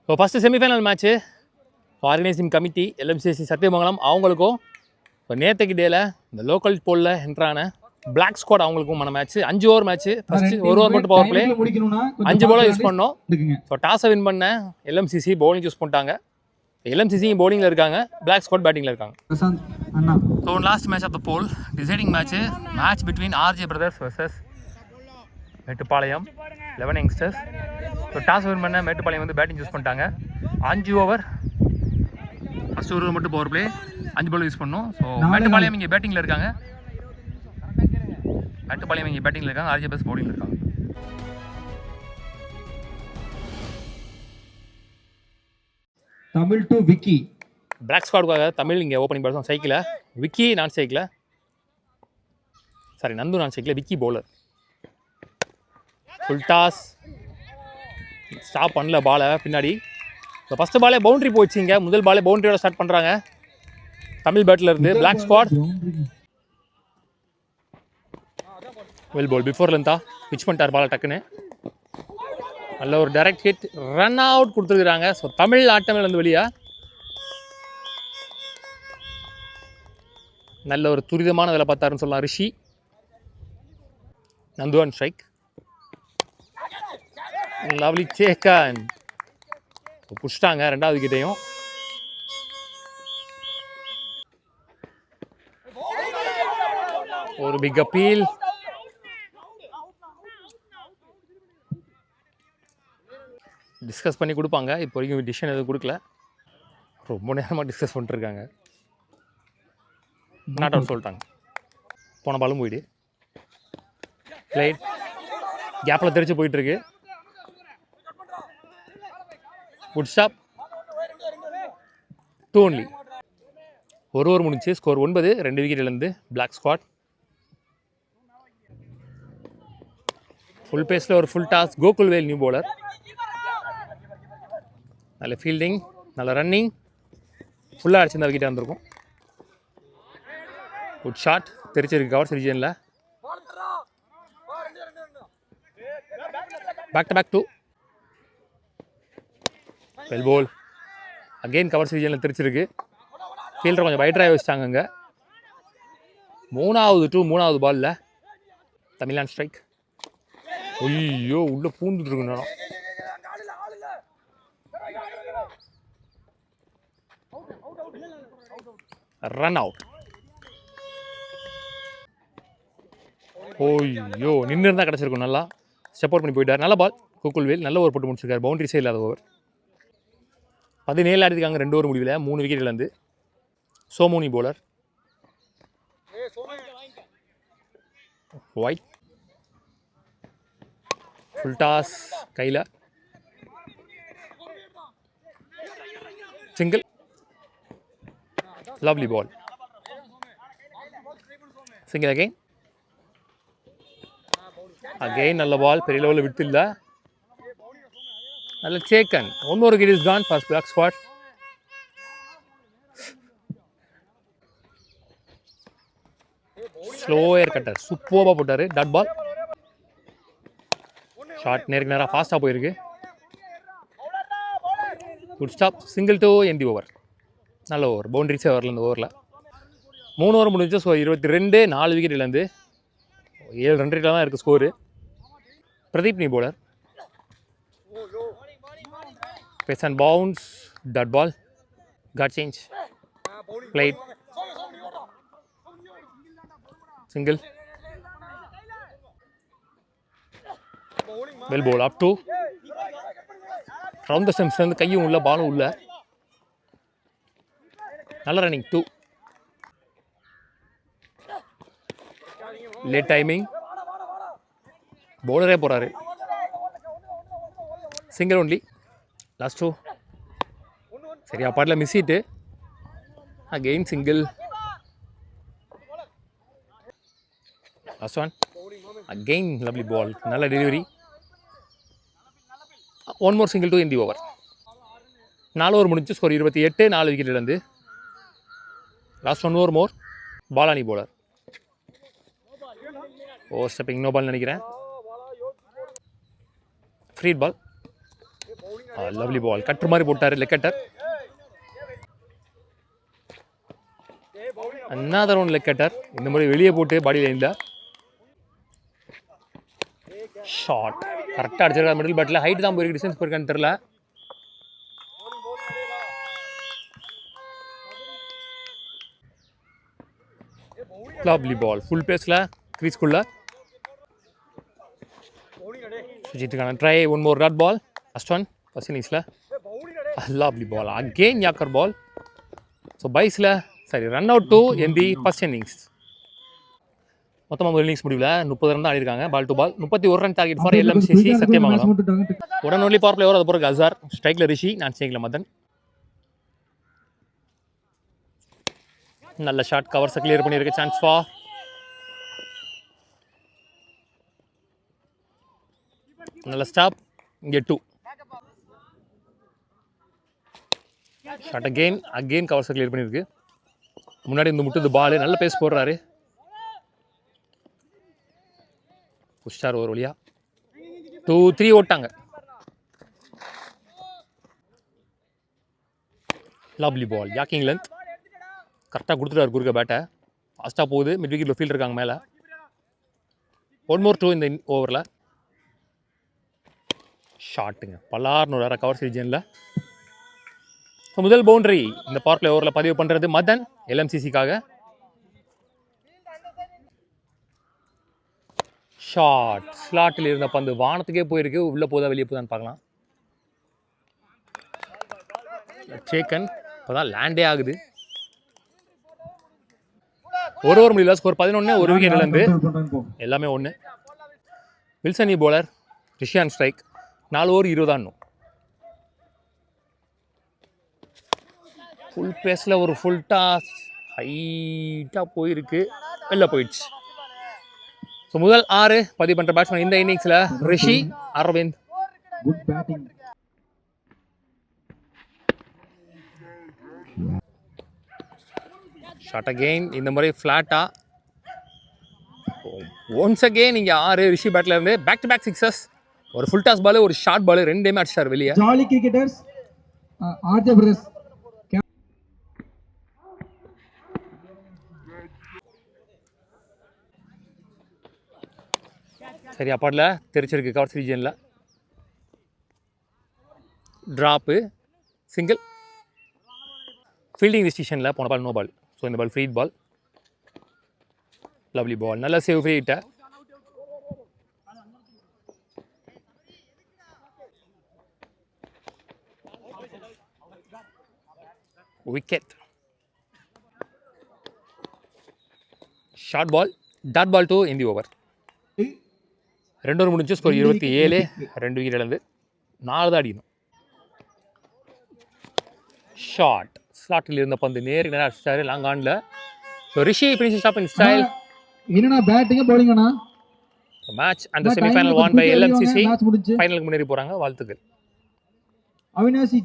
So first semifinal match organizing committee LMCC Sathyamangalam அவங்களுக்கும் இப்போ நேற்றுக்கு டேயில் இந்த லோக்கல் போலில் என்ட்ரான பிளாக் ஸ்குவாட் அவங்களுக்குமான மேட்ச் 5 ஓவர் மேட்ச்சு. ஃபஸ்ட்டு ஒரு ஓவர் மட்டும் பவர் பிளே 5 பாலாக யூஸ் பண்ணோம். ஸோ டாஸை வின் பண்ண எல்எம்சிசி பவுலிங் யூஸ் பண்ணிட்டாங்க. எல்எம்சிசி பவுலிங்கில் இருக்காங்க, பிளாக் ஸ்குவாட் பேட்டிங்கில் இருக்காங்க. So last match of the pool deciding match between RJ brothers versus Mettupalayam 11 youngsters. So toss win பண்ண மேட்டுப்பாளையம் வந்து பேட்டிங் யூஸ் பண்ணிட்டாங்க. 5 ஓவர் ஃபஸ்ட் ஓவர் மட்டும் பவர் பிளே 5 பால் யூஸ் பண்ணோம். ஸோ மேட்டுப்பாளையம் இங்கே பேட்டிங்கில் இருக்காங்க, ஆர்ஜே பிரதர்ஸ் பவுலிங்கில் இருக்காங்க. தமிழ் டு விக்கி. பிளாக் ஸ்குவாடுக்காக தமிழ் இங்கே ஓப்பனிங் பேட்ஸ்மேன் சைக்கிளில், விக்கி நான் சைக்கிளில், சாரி நந்து நான் சைக்கிளில், Vicky bowler. Full toss stop பண்ணல பாலை பின்னாடி. ஸோ ஃபஸ்ட்டு பாலே பவுண்ட்ரி போயிடுச்சிங்க. முதல் பாலே பவுண்ட்ரியோட ஸ்டார்ட் பண்ணுறாங்க தமிழ் பேட்டில் இருந்து black squad. Well ball before லென்த்தா பிச் பண்ணிட்டார் பாலை டக்குன்னு. நல்ல ஒரு டைரக்ட் ஹிட், ரன் அவுட் கொடுத்துருக்குறாங்க. ஸோ தமிழ் ஆட்டமில் வந்து வெளியே நல்ல ஒரு துரிதமான வேலை பார்த்தாருன்னு சொல்லலாம் ரிஷி. நந்துவான் ஸ்ட்ரைக், லவ்லி சேக்கன் புஷ்டாங்க ரெண்டாவது விக்கெட்டையும். ஒரு பிக் அப்பீல், டிஸ்கஸ் பண்ணி கொடுப்பாங்க. இப்போ வரைக்கும் டிசிஷன் எதுவும் கொடுக்கல, ரொம்ப நேரமாக டிஸ்கஸ் பண்ணிட்டுருக்காங்க. நாட் அவுட் சொல்லிட்டாங்க. போன பாலும் போயிடு பிளேட் கேப்பில் தெரிச்சு போயிட்டுருக்கு. Good stop, 2 only. ஒரு ஓவர் முடிஞ்சு ஸ்கோர் 9, 2 விக்கெட் இழந்து பிளாக் ஸ்குவாட். ஃபுல் பேஸில் ஒரு full toss, Gokulvel new bowler. நல்ல ஃபீல்டிங், நல்ல ரன்னிங், ஃபுல்லாக அடிச்சிருந்தா விக்கெட்டாக இருந்திருக்கும். குட் ஷாட், தெரிச்சிருக்கு கவர்ஸ் ரீஜனில். Back to back 2. Well ball again covers ரீஜனில் தெரிச்சிருக்கு. ஃபீல்டர் கொஞ்சம் வைட்ராக வச்சிட்டாங்க அங்கே. மூணாவது பாலில் தமிழ்நாடு ஸ்ட்ரைக். ஐயோ உள்ளே பூந்துட்டு இருக்கு நேரம். Run out. ஓய்யோ நின்று இருந்தால் கிடச்சிருக்கும். நல்லா ஸ்டெப் அவுட் பண்ணி போயிட்டார். நல்ல பால் கோகுல்வேல், நல்ல ஓவர் போட்டு முடிச்சிருக்காரு. பவுண்டரிஸே இல்லாத ஓவர். 17 ஆடிருக்காங்க 2 ஓவர் முடிவில், 3 விக்கெட் இழந்து. Somoni bowler. Wide full toss கையில், single, lovely ball, single again நல்ல பால், பெரிய லெவலில் விட்டு இல்லை. நல்ல சேக்கன், 1 more wicket is gone for black squad. Slow air cutter சூப்பராக போட்டார். டாட் பால், ஷார்ட் நேருக்கு நேராக ஃபாஸ்ட்டாக போயிருக்கு. Good stop, single to end the over. நல்ல ஓவர், பவுண்டரிஸே வரல இந்த ஓவரில். 3 ஓவர் முடிஞ்சு. ஸோ 22, 4 விக்கெட் இழந்து 7 ரன் ரேட்டில் தான் இருக்குது score. Pradeep new bowler. Pace and bounce, dot ball, got change, played, single, well ball up to round the stumps and கையும் உள்ள பாலும் உள்ள. நல்ல ரன்னிங் 2. லேட் டைமிங், பவுலரே போகிறாரு. Single only, last 2. சரியா பாட்டில் miss hit, again single, last 1, again lovely ball, நல்ல delivery. 1 more single to end the over. 4 over முடிஞ்சு. ஸ்கோர் 28, 4 விக்கெட் இழந்து. Last 1 over more. பாலானி bowler. Over stepping, no ball நினைக்கிறேன். Free ball, lovely ball கட்டுற மாதிரி போட்டார் leg cutter. another one leg cutter. இந்த மாதிரி வெளியே போட்டு பாடி லைனில் ஷாட் கரெக்டாக அடிச்சிருக்காரு மிடில் பேட்டில். ஹைட் தான் போயிருக்கு, டிஸ்டன்ஸ் போயிருக்கான்னு தெரில. லவ்லி பால் ஃபுல் பேஸில் க்ரீஸ்குள்ள சுஜித்துக்கான try. One more dot ball. First one first இன்னிங்ஸில் lovely ball again yorker ball. So பைஸில் சரி run out two in the first innings. மொத்தமாக ஒரு இன்னிங்ஸ் முடிவில் 30 ரன் தான் ஆடிருக்காங்க ball to ball. 31 run target for LMCC Sathyamangalam. உடன் ஒன்லி பவர் பிளேயர் அது பிறகு அசார், ஸ்ட்ரைக்கில் ரிஷி, நான் ஸ்ட்ரைக்கில் மதன். நல்ல ஷாட் கவர்ஸை கிளியர் பண்ணியிருக்க சான்ஸ் ஃபார் நல்ல ஸ்டாப். இங்கே 2 ஷாட் அகெயின் கவர்ஸை கிளியர் பண்ணியிருக்கு. முன்னாடி இந்த முட்டுது பால். நல்ல பேஸ் போடுறாரு. புஷ்டார் ஒரு வழியா 2-3 ஓட்டாங்க. லவ்லி பால் யாக்கிங் லென்த் கரெக்டாக கொடுத்துட்டாரு குறுக்க பேட்டை. ஃபாஸ்ட்டாக போகுது. மிட் விக்கெட்டில் ஃபீல்ட் இருக்காங்க மேலே. 1 more 2 இந்த ஓவரில். ஷாட்டுங்க பல்லார்னு ஒரு கவர் ரீஜனில். முதல் பவுண்டரி இந்த பவர் பிளே ஓவரில் பதிவு பண்ணுறது மதன் LMCCக்காக. ஷாட் ஸ்லாட்டில் இருந்த பந்து வானத்துக்கே போயிருக்கு. உள்ளே போதா வெளியே போதான்னு பார்க்கலாம். சேக்கன் இப்போ தான் லேண்டே ஆகுது. ஒரு ஓவர் முடியல. ஸ்கோர் 11. ஒரு விக்கெட் இழந்து எல்லாமே 1. வில்சனி போலர், ரிஷியான் ஸ்ட்ரைக். 4 ஓவர் 20 ஆடணும். ஃபுல் பேஸில் ஒரு ஃபுல் டாஸ் ஹைட்டாக போயிருக்கு. வெளில போயிடுச்சு. ஸோ முதல் 6 பதிவு பண்ணுற பேட்ஸ்மேன் இந்த இன்னிங்ஸில் ரிஷி, அரவிந்த். ஷாட் அகெயின் இந்த முறை ஃப்ளாட்டாக. ஒன்ஸ் அகெயின் இங்கே 6 ரிஷி பேட்டில் இருந்து பேக் டு பேக் சிக்ஸஸ். ஒரு ஃபுல் டாஸ் பால், ஒரு ஷார்ட் பால், ரெண்டுமே அடிச்சார் வெளியே. Jolly cricketers RJ brothers. சரி அப்பாட்டில் தெரிச்சிருக்கு கவர்ஸ் ரீஜனில். Drop single. ஃபீல்டிங் டிசிஷனில் போன பால் நோ பால். ஸோ இந்த பால் ஃப்ரீ பால். லவ்லி பால் நல்ல சேவ் ஃப்ரீ ஹிட்ட. Wicket. Short ball dot ball 2 in the over. 2 over முடிஞ்சு ஸ்கோர் 27. 2 விக்கெட் இழந்து 4 தான் அடிக்கணும். ஷாட் ஸ்லாட்டில் இருந்த பந்து நேருக்கு நேரம் அடிச்சாரு லாங் ஆன்ல. So Rishi finish stop in style. என்னன்னா பேட்டிங் பவுலிங்கனா match and semifinal won by LMCC. ஃபைனலுக்கு முன்னேறி போகிறாங்க. வாழ்த்துக்கள். அவினாசி.